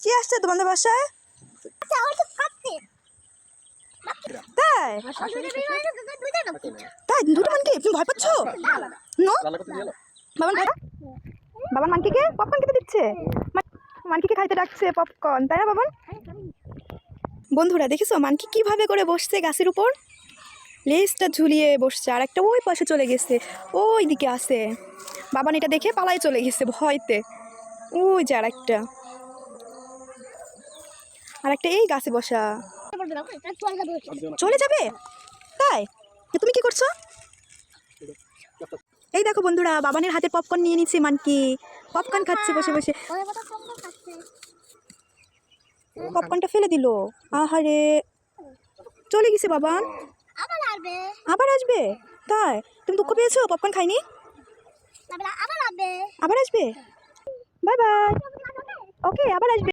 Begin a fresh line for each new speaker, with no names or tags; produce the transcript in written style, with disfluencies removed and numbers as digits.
কি আসছে তোমাদের বাসায়? তাই তাই দুটো মানকি তুমি ভয় পাচ্ছ? নো বাবান বাবান মানকিকে পপকর্ন খেতে দিচ্ছে, মানকিকে খাইতে ডাকছে পপকর্ন, তাই না বাবান? বন্ধুরা দেখেছো মানকি কিভাবে করে বসছে গাছের উপর, লেজটা ঝুলিয়ে বসছে, আর একটা ওই পাশে চলে গেছে, ওই দিকে আছে। বাবান এটা দেখে পালাই চলে গেছে ভয়তে। ওই যে আরেকটা এই গাছে বসা। চলে যাবে? তাই তুমি কি করছো? এই দেখো বন্ধুরা বাবানের হাতে পপকর্ন নিয়ে নিচ্ছে মানকি, পপকর্ন খাচ্ছে বসে বসে। পপকর্নটা ফেলে দিল, আহারে চলে গেছে বাবান। আবার আসবে? তাই তুমি দুঃখ পেয়েছো পপকর্ন খাইনি? আবার আসবে। Bye bye. ওকে আবার আসবে।